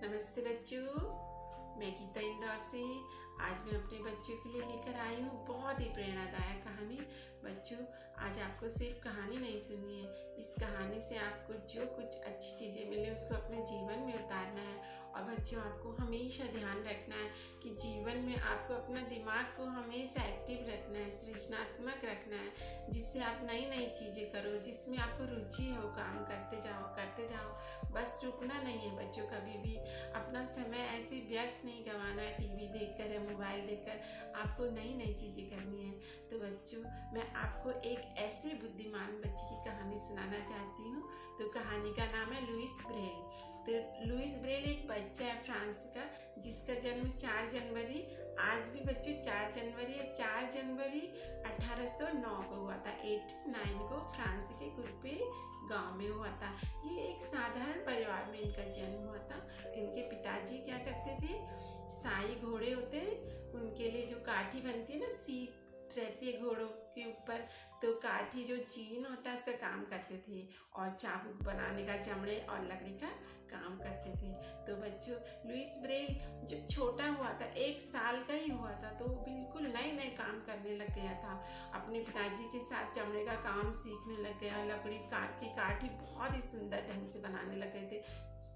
नमस्ते बच्चों, मैं गीता इंदौर से। आज मैं अपने बच्चों के लिए लेकर आई हूँ बहुत ही प्रेरणादायक कहानी। बच्चों, आज आपको सिर्फ कहानी नहीं सुननी है, इस कहानी से आपको जो कुछ अच्छी चीज़ें मिले उसको अपने जीवन में उतारना है। और बच्चों, आपको हमेशा ध्यान रखना है कि जीवन में आपको अपना दिमाग को हमेशा एक्टिव रखना है, सृजनात्मक रखना है, जिससे आप नई नई चीज़ें करो, जिसमें आपको रुचि हो, काम करते जाओ। बस रुकना नहीं है बच्चों, कभी भी अपना समय ऐसे व्यर्थ नहीं गंवाना है टीवी देखकर या मोबाइल देखकर। आपको नई नई चीज़ें करनी है। तो बच्चों, मैं आपको एक ऐसे बुद्धिमान बच्चे की कहानी सुनाना चाहती हूँ। तो कहानी का नाम है लुईस ब्रेल। तो लुईस ब्रेल एक बच्चा है फ्रांस का, जिसका जन्म 4 जनवरी, आज भी बच्चों 4 जनवरी 1809 को हुआ था। 89 को फ्रांस के कुर्पे गांव में हुआ था। ये एक साधारण परिवार में इनका जन्म हुआ था। इनके पिताजी क्या करते थे, शाही घोड़े होते हैं उनके लिए जो काठी बनती है ना, सीट रहती है घोड़ों के ऊपर, तो काठी जो चीन होता है उसका काम करते थे, और चाबुक बनाने का, चमड़े और लकड़ी का काम करते थे। तो बच्चों, लुईस ब्रेल जब छोटा हुआ था, 1 साल का ही हुआ था, तो बिल्कुल नए नए काम करने लग गया था। अपने पिताजी के साथ चमड़े का काम सीखने लग गया, लकड़ी की काठी बहुत ही सुंदर ढंग से बनाने लग गए थे।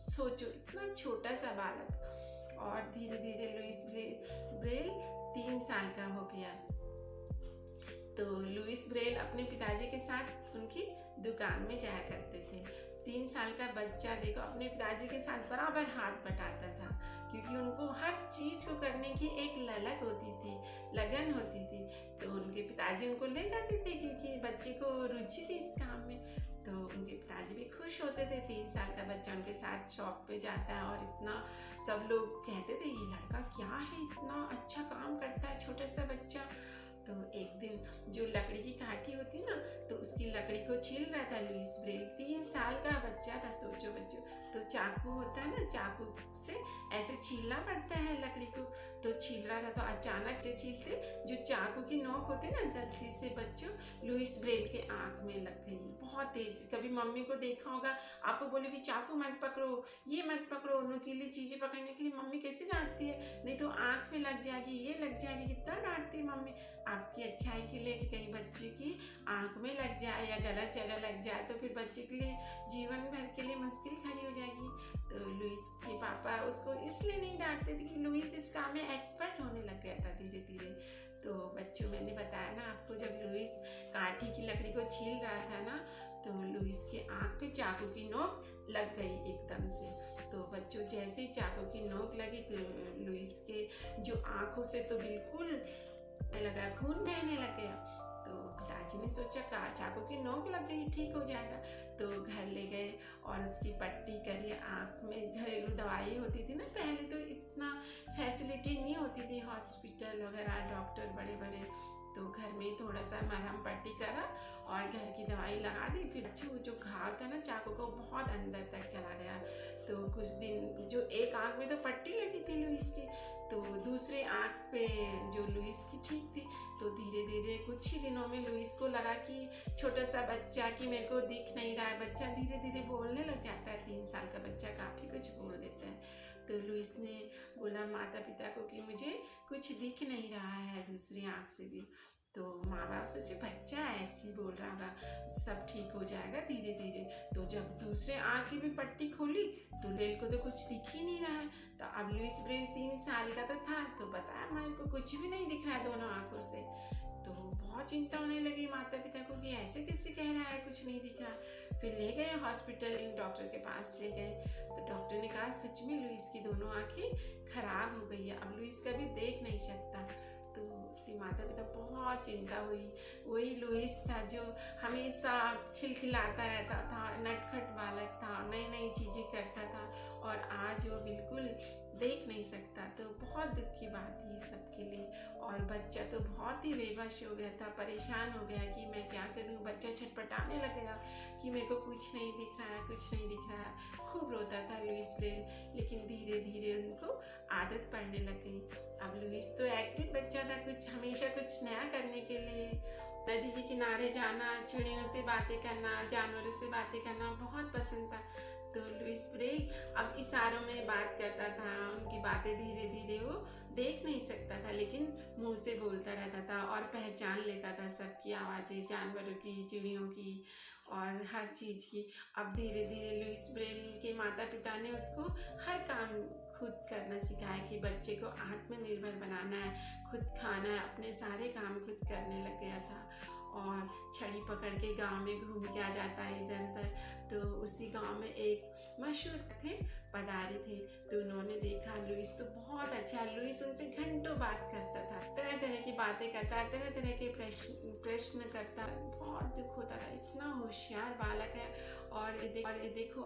सोचो, इतना छोटा सा बालक। और धीरे धीरे लुईस ब्रेल 3 साल का हो गया। तो लुईस ब्रेल अपने पिताजी के साथ उनकी दुकान में जाया करते थे। 3 साल का बच्चा देखो, अपने पिताजी के साथ बराबर हाथ बटाता था, क्योंकि उनको हर चीज़ को करने की एक ललक होती थी, लगन होती थी। तो उनके पिताजी उनको ले जाते थे, क्योंकि बच्चे को रुचि थी इस काम में। तो उनके पिताजी भी खुश होते थे, 3 साल का बच्चा उनके साथ शॉप पे जाता है। और इतना सब लोग कहते थे, ये लड़का क्या है, इतना अच्छा काम करता है, छोटा सा बच्चा। तो एक दिन जो लकड़ी की काठी होती है ना, तो उसकी लकड़ी को छील रहा था लुईस ब्रेल। 3 साल का बच्चा था, सोचो बच्चों। तो चाकू होता है ना, चाकू से ऐसे छीलना पड़ता है लकड़ी को। तो छील रहा था, तो अचानक से छीलते जो चाकू की नोक होती है ना, गलती से बच्चों लुईस ब्रेल के आँख में लग गई, बहुत तेज। कभी मम्मी को देखा होगा, आपको बोले कि चाकू मत पकड़ो, ये मत पकड़ो, नुकीली चीज़ें पकड़ने के लिए मम्मी कैसे डांटती है, नहीं तो आँख में लग जाएगी, ये लग जाएगी, कितना डांटती है मम्मी आपकी अच्छाई के लिए, कि कहीं बच्चे की आँख में लग जाए या गलत जगह लग जाए तो फिर बच्चे के लिए जीवन भर के लिए मुश्किल खड़ी हो जाएगी। तो लुईस के पापा उसको इसलिए नहीं डांटते थे कि लुईस इस काम में एक्सपर्ट होने लग गया था धीरे धीरे। तो बच्चों, मैंने बताया ना आपको, जब लुईस काठी की लकड़ी को छील रहा था ना, तो लुईस के आँख पे चाकू की नोक लग गई एकदम से। तो बच्चों, जैसे ही चाकू की नोक लगी तो लुईस के जो आँखों से तो बिल्कुल लगा, खून बहने लग गया। तो पिताजी ने सोचा चाकू की नोक लग गई, ठीक हो जाएगा। तो घर ले गए और उसकी पट्टी करी। आँख में घरेलू दवाई होती थी ना, पहले तो इतना फैसिलिटी नहीं होती थी, हॉस्पिटल वगैरह, डॉक्टर बड़े बड़े। तो घर में थोड़ा सा मरहम पट्टी करा और घर की दवाई लगा दी। फिर जो घाव था ना चाकू को, बहुत अंदर तक चला गया। तो कुछ दिन जो एक आँख में तो पट्टी लगी थी लुईस की, तो दूसरे आँख पे जो लुईस की ठीक थी। तो धीरे धीरे कुछ ही दिनों में लुईस को लगा कि छोटा सा बच्चा, कि मेरे को दिख नहीं रहा है। बच्चा धीरे धीरे बोलने लग जाता है, 3 साल का बच्चा काफ़ी कुछ बोल देता है। तो लुईस ने बोला माता पिता को कि मुझे कुछ दिख नहीं रहा है दूसरी आँख से भी। तो माँ बाप सोचे बच्चा ऐसे ही बोल रहा होगा, सब ठीक हो जाएगा धीरे धीरे। तो जब दूसरे आँख की भी पट्टी खोली तो ब्रेल को तो कुछ दिख ही नहीं रहा है। तो अब लुईस ब्रेल 3 साल का तो था, तो बताया मेरे को कुछ भी नहीं दिख रहा है दोनों आँखों से। तो बहुत चिंता होने लगी माता पिता को कि ऐसे कैसे कह रहा है, कुछ नहीं दिख रहा। फिर ले गए हॉस्पिटल, डॉक्टर के पास ले गए। तो डॉक्टर ने कहा सच में लुईस की दोनों आँखें खराब हो गई है, अब लुईस कभी देख नहीं सकता। तो उसकी माता पिता बहुत चिंता हुई। वही लुईस था जो हमेशा खिलखिलाता रहता था, नटखट बालक था, नई नई चीज़ें करता था, और आज वो बिल्कुल देख नहीं सकता। तो बहुत दुख की बात थी सबके लिए। और बच्चा तो बहुत ही बेबस हो गया था, परेशान हो गया कि मैं क्या करूं। बच्चा छटपटाने लग गया कि मेरे को कुछ नहीं दिख रहा है, कुछ नहीं दिख रहा है। खूब रोता था लुईस ब्रेल, लेकिन धीरे धीरे उनको आदत पड़ने लग गई। अब लुईस तो एक्टिव बच्चा था, कुछ हमेशा कुछ नया करने के लिए नदी के किनारे जाना, चिड़ियों से बातें करना, जानवरों से बातें करना बहुत पसंद था। तो लुइस ब्रेल अब इशारों में बात करता था, उनकी बातें धीरे धीरे वो देख नहीं सकता था लेकिन मुंह से बोलता रहता था और पहचान लेता था सबकी आवाज़ें, जानवरों की, चिड़ियों की और हर चीज़ की। अब धीरे धीरे लुइस ब्रेल के माता पिता ने उसको हर काम खुद करना सिखाया कि बच्चे को आत्मनिर्भर बनाना है, खुद खाना है, अपने सारे काम खुद करने लग गया था। और छड़ी पकड़ के गांव में घूम के आ जाता है इधर उधर। तो उसी गांव में एक मशहूर थे पदारी थे, तो उन्होंने देखा लुइस तो बहुत अच्छा है। लुइस उनसे घंटों बात करता था, तरह तरह की बातें करता, तरह तरह के प्रश्न करता। बहुत दुख होता था, इतना होशियार बालक है और ये देखो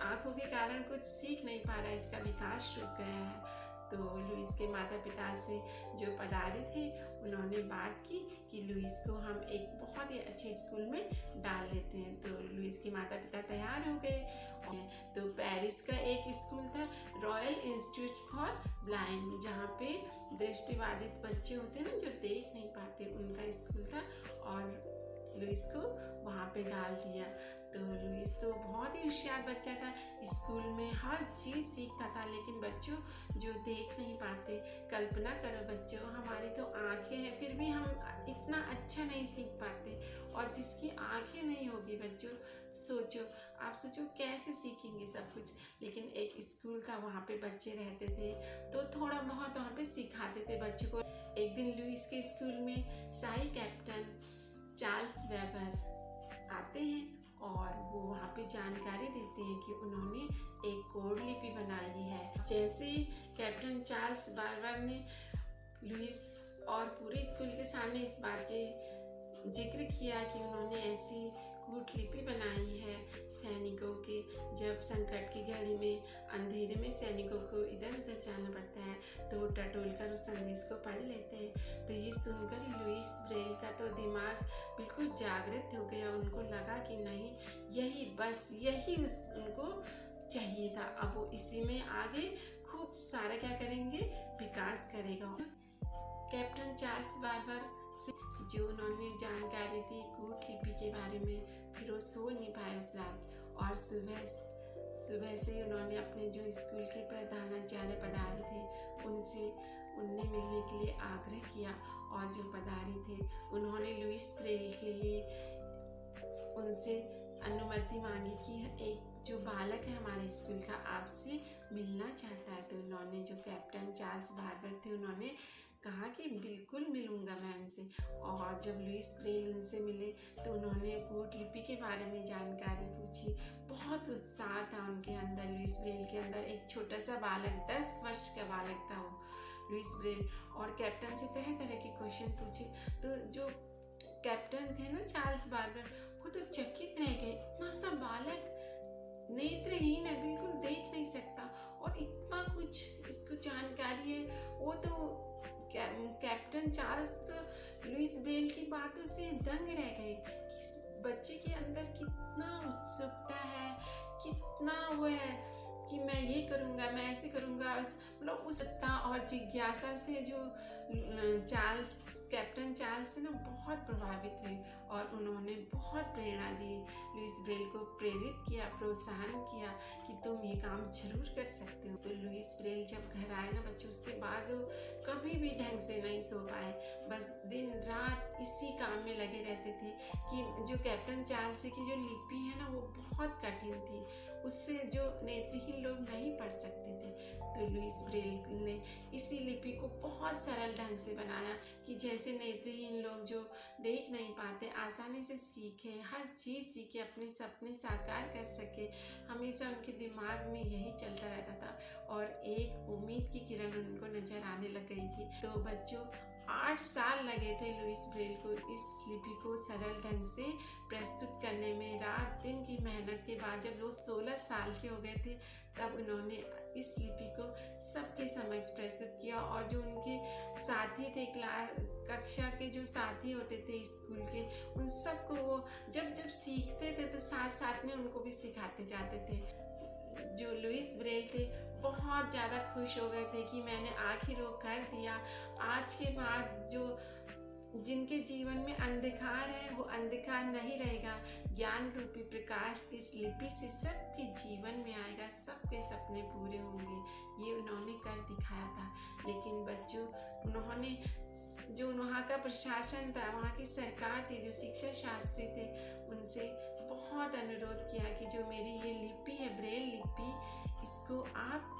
आंखों के कारण कुछ सीख नहीं पा रहा है, इसका विकास रुक गया है। तो लुइस के माता पिता से जो पदारी थे उन्होंने बात की कि लुइस को हम एक बहुत ही अच्छे स्कूल में डाल लेते हैं। तो लुइस के माता पिता तैयार हो गए। तो पेरिस का एक स्कूल था, रॉयल इंस्टीट्यूट फॉर ब्लाइंड, जहाँ पे दृष्टिबाधित बच्चे होते हैं ना, जो देख नहीं पाते, उनका स्कूल था और लुइस को वहाँ पे डाल दिया। तो लुइस तो बहुत ही होशियार बच्चा था, स्कूल में हर चीज़ सीखता था। लेकिन बच्चों जो देख नहीं पाते, कल्पना करो बच्चों, हमारी तो आंखें हैं फिर भी हम इतना अच्छा नहीं सीख पाते, और जिसकी आंखें नहीं होगी बच्चों, आप सोचो कैसे सीखेंगे सब कुछ। लेकिन एक स्कूल था, वहाँ पे बच्चे रहते थे तो थोड़ा बहुत वहाँ पे सिखाते थे बच्चों को। एक दिन लुइस के स्कूल में शाही कैप्टन चार्ल्स वेबर आते हैं और वो वहाँ पे जानकारी देते हैं कि उन्होंने एक कोड लिपि बनाई है। जैसे ही कैप्टन चार्ल्स वेबर ने लुइस और पूरे स्कूल के सामने इस बात के जिक्र किया कि उन्होंने ऐसी कूट लिपि बनाई है सैनिकों के, जब संकट की घड़ी में, अंधेरे में सैनिकों को इधर उधर जाना पड़ता है तो वो टटोल कर उस संदेश को पढ़ लेते हैं। तो ये सुनकर ही लुइस ब्रेल का तो दिमाग बिल्कुल जागृत हो गया। उनको लगा कि नहीं, यही उनको चाहिए था। अब वो इसी में आगे खूब सारा क्या करेंगे, विकास करेगा। कैप्टन चार्ल्स वेबर से जो उन्होंने जानकारी दी कूट लिपि के बारे में, फिर वो सो नहीं पाए उस रात। और सुबह से उन्होंने अपने जो स्कूल के प्रधानाचार्य पदारी थे उनने मिलने के लिए आग्रह किया। और जो पदारी थे उन्होंने लुइस ब्रेल के लिए उनसे अनुमति मांगी कि एक जो बालक है हमारे स्कूल का आपसे मिलना चाहता है। तो उन्होंने, जो कैप्टन चार्ल्स वेबर थे, उन्होंने कहा कि बिल्कुल मिलूंगा मैं उनसे। और जब लुइस ब्रेल उनसे मिले तो उन्होंने कूट लिपि के बारे में जानकारी पूछी। बहुत उत्साह था उनके अंदर, लुइस ब्रेल के अंदर। एक छोटा सा बालक, 10 वर्ष का बालक था वो लुइस ब्रेल, और कैप्टन से तरह तरह के क्वेश्चन पूछे। तो जो कैप्टन थे ना चार्ल्स वेबर, वो तो चकित रह गए। इतना सा बालक नेत्रहीन है, बिल्कुल देख नहीं सकता, और इतना कुछ इसको जानकारी है। वो तो कैप्टन चार्ल्स तो लुइस ब्रेल की बातों से दंग रह गए कि इस बच्चे के अंदर कितना उत्सुकता है, कितना वो है कि मैं ये करूँगा, मैं ऐसे करूँगा। मतलब उत्सुकता और जिज्ञासा से जो कैप्टन चार्ल्स से ना बहुत प्रभावित हुए, और उन्होंने बहुत प्रेरणा दी, लुइस ब्रेल को प्रेरित किया, प्रोत्साहन किया कि तुम ये काम जरूर कर सकते हो। तो लुइस ब्रेल जब घर आए ना बच्चों, उसके बाद वो कभी भी ढंग से नहीं सो पाए, बस दिन रात इसी काम में लगे रहते थे कि जो कैप्टन चार्ल्स की जो लिपि है ना वो बहुत कठिन थी, उससे जो नेत्रहीन लोग नहीं पढ़ सकते थे। तो लुइस ब्रेल ने इसी लिपि को बहुत सरल ढंग से बनाया कि जैसे नेत्रहीन लोग जो देख नहीं पाते आसानी से सीखे, हर चीज़ सीखे, अपने सपने साकार कर सके। हमेशा उनके दिमाग में यही चलता रहता था, और एक उम्मीद की किरण उनको नजर आने लग गई थी। तो बच्चों 8 साल लगे थे लुइस ब्रेल को इस लिपि को सरल ढंग से प्रस्तुत करने में। रात दिन की मेहनत के बाद जब वो 16 साल के हो गए थे, तब उन्होंने इस लिपि को सबके समक्ष प्रस्तुत किया। और जो उनके साथी थे, कक्षा के जो साथी होते थे स्कूल के, उन सबको वो जब सीखते थे तो साथ साथ में उनको भी सिखाते जाते थे। जो लुइस ब्रेल थे बहुत ज़्यादा खुश हो गए थे कि मैंने आखिर वो कर दिया। आज के बाद जो जिनके जीवन में अंधकार है वो अंधकार नहीं रहेगा। ज्ञान रूपी प्रकाश इस लिपि से सबके जीवन में आएगा, सबके सपने पूरे होंगे। ये उन्होंने कर दिखाया था। लेकिन बच्चों, उन्होंने जो वहाँ का प्रशासन था, वहाँ की सरकार थी, जो शिक्षा शास्त्री थे, उनसे बहुत अनुरोध किया कि जो मेरी ये लिपि है, ब्रेल लिपि, इसको आप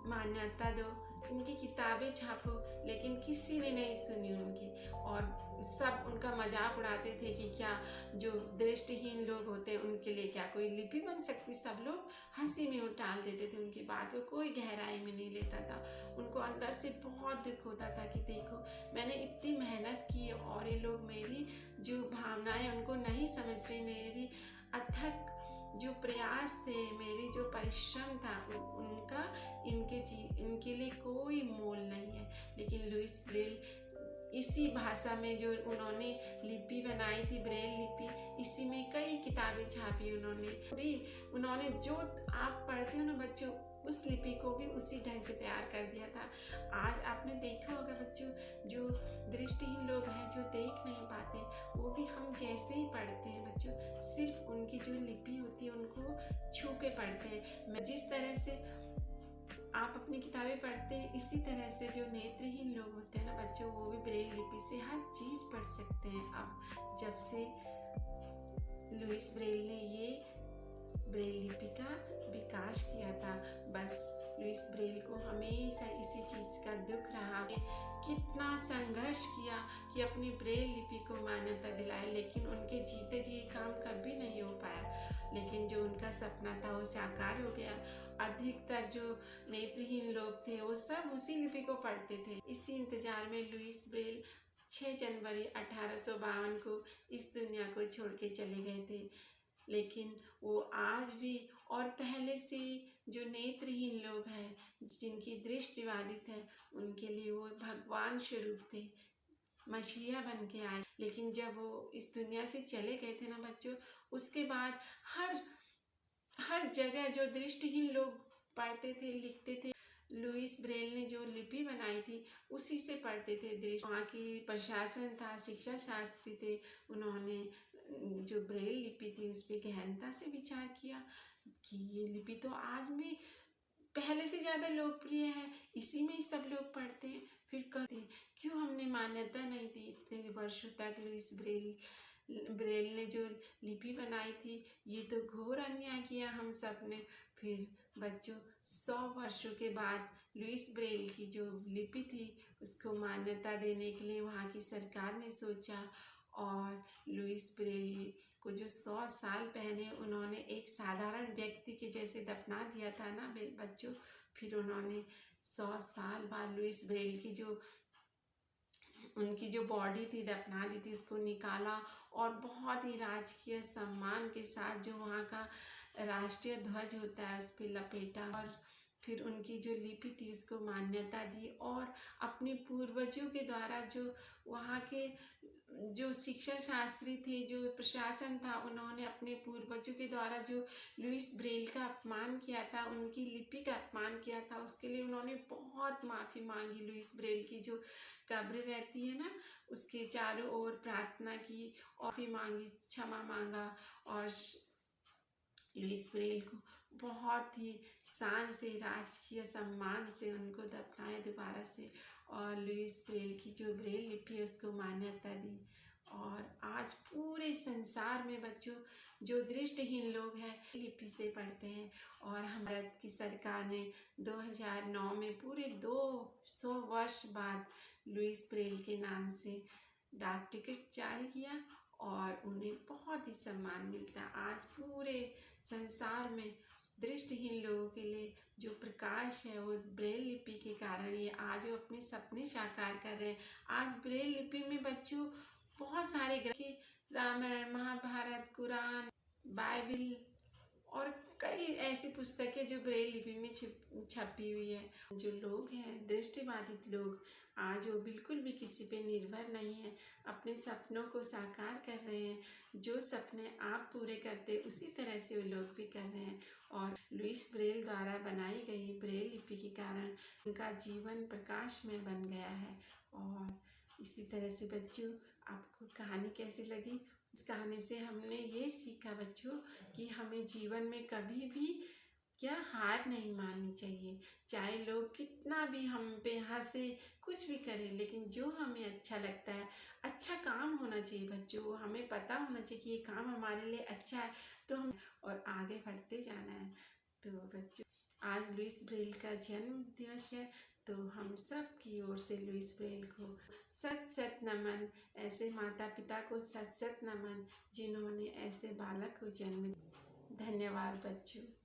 मान्यता दो, इनकी किताबें छापो। लेकिन किसी ने नहीं सुनी उनकी, और सब उनका मजाक उड़ाते थे कि क्या जो दृष्टिहीन लोग होते हैं उनके लिए क्या कोई लिपि बन सकती। सब लोग हंसी में टाल देते थे उनकी बात को, कोई गहराई में नहीं लेता था। उनको अंदर से बहुत दुख होता था कि देखो, मैंने इतनी मेहनत की और ये लोग मेरी जो भावनाएं उनको नहीं समझ रहे, मेरी अथक जो प्रयास थे, मेरी जो परिश्रम था, उनका इनके लिए कोई मोल नहीं है। लेकिन लुईस ब्रेल इसी भाषा में जो उन्होंने लिपि बनाई थी, ब्रेल लिपि, इसी में कई किताबें छापी उन्होंने जो आप पढ़ते हो ना बच्चों, उस लिपि को भी उसी ढंग से तैयार कर दिया था। आज आपने देखा होगा बच्चों, जो दृष्टिहीन लोग हैं, जो देख नहीं पाते, वो भी हम जैसे ही पढ़ते हैं बच्चों, सिर्फ उनकी जो लिपि होती है उनको छू के पढ़ते हैं। जिस तरह से आप अपनी किताबें पढ़ते हैं, इसी तरह से जो नेत्रहीन लोग होते हैं ना बच्चों, वो भी ब्रेल लिपि से हर चीज़ पढ़ सकते हैं। अब जब से लुईस ब्रेल ने ये ब्रेल लिपि का विकास किया था, बस लुईस ब्रेल को हमेशा इसी चीज़ का दुख रहा कि कितना संघर्ष किया कि अपनी ब्रेल लिपि को मान्यता दिलाए, लेकिन उनके जीते जी काम कभी नहीं हो पाया। लेकिन जो उनका सपना था वो साकार हो गया। अधिकतर जो नेत्रहीन लोग थे वो सब उसी लिपि को पढ़ते थे। इसी इंतजार में लुईस ब्रेल 6 जनवरी 1852 को इस दुनिया को छोड़ के चले गए थे। लेकिन वो आज भी, और पहले से जो नेत्रहीन लोग हैं, जिनकी दृष्टि बाधित है, उनके लिए वो भगवान स्वरूप थे, मसीहा बन के आए। लेकिन जब वो इस दुनिया से चले गए थे ना बच्चों, उसके बाद हर जगह जो दृष्टिहीन लोग पढ़ते थे, लिखते थे, लुईस ब्रेल ने जो लिपि बनाई थी उसी से पढ़ते थे। वहाँ की प्रशासन था, शिक्षा शास्त्री थे, उन्होंने जो ब्रेल लिपि थी उस पर गहनता से विचार किया कि ये लिपि तो आज भी पहले से ज़्यादा लोकप्रिय है, इसी में ही सब लोग पढ़ते हैं। फिर कहते क्यों हमने मान्यता नहीं दी इतने वर्षों तक। लुईस ब्रेल ने जो लिपि बनाई थी, ये तो घोर अन्याय किया हम सब ने। फिर बच्चों, 100 वर्षों के बाद लुईस ब्रेल की जो लिपि थी उसको मान्यता देने के लिए वहाँ की सरकार ने सोचा, और लुईस ब्रेल को जो 100 साल पहले उन्होंने एक साधारण व्यक्ति के जैसे दफना दिया था ना बच्चों, फिर उन्होंने 100 साल बाद लुईस ब्रेल की जो उनकी जो बॉडी थी दफना दी थी, उसको निकाला और बहुत ही राजकीय सम्मान के साथ जो वहाँ का राष्ट्रीय ध्वज होता है उस पर लपेटा, और फिर उनकी जो लिपि थी उसको मान्यता दी। और अपने पूर्वजों के द्वारा जो वहाँ के जो शिक्षा शास्त्री थे, जो प्रशासन था, उन्होंने अपने पूर्वजों के द्वारा जो लुईस ब्रेल का अपमान किया था, उनकी लिपि का अपमान किया था, उसके लिए उन्होंने बहुत माफ़ी मांगी। लुईस ब्रेल की जो कब्र रहती है ना, उसके चारों ओर प्रार्थना की और माफ़ी मांगी, क्षमा मांगा, और लुईस ब्रेल को बहुत ही शान से, राजकीय सम्मान से उनको दफनाया दोबारा से, और लुईस ब्रेल की जो ब्रेल लिपि है उसको मान्यता दी। और आज पूरे संसार में बच्चों जो दृष्टिहीन लोग हैं लिपि से पढ़ते हैं। और भारत की सरकार ने 2009 में पूरे 200 वर्ष बाद लुईस ब्रेल के नाम से डाक टिकट जारी किया, और उन्हें बहुत ही सम्मान मिलता है। आज पूरे संसार में दृष्टिहीन लोगों के लिए जो प्रकाश है वो ब्रेल लिपि के कारण ये आज वो अपने सपने साकार कर रहे हैं। आज ब्रेल लिपि में बच्चों बहुत सारे ग्रंथ, रामायण, महाभारत, कुरान, बाइबिल और कई ऐसी पुस्तकें जो ब्रेल लिपि में छपी हुई है। जो लोग हैं दृष्टिबाधित लोग, आज वो बिल्कुल भी किसी पे निर्भर नहीं है, अपने सपनों को साकार कर रहे हैं। जो सपने आप पूरे करते उसी तरह से वो लोग भी कर रहे हैं। और लुईस ब्रेल द्वारा बनाई गई ब्रेल लिपि के कारण उनका जीवन प्रकाशमय बन गया है। और इसी तरह से बच्चों, आपको कहानी कैसी लगी? इस कहानी से हमने ये सीखा बच्चों कि हमें जीवन में कभी भी क्या हार नहीं माननी चाहिए। चाहे लोग कितना भी हम पे हंसे, कुछ भी करें, लेकिन जो हमें अच्छा लगता है, अच्छा काम होना चाहिए बच्चों। हमें पता होना चाहिए कि ये काम हमारे लिए अच्छा है, तो हम और आगे बढ़ते जाना है। तो बच्चों, आज लुइस ब्रेल का जन्म दिवस है, तो हम सब की ओर से लुइस ब्रेल को सत सत नमन। ऐसे माता पिता को सत सत नमन जिन्होंने ऐसे बालक को जन्म दिया। धन्यवाद बच्चों।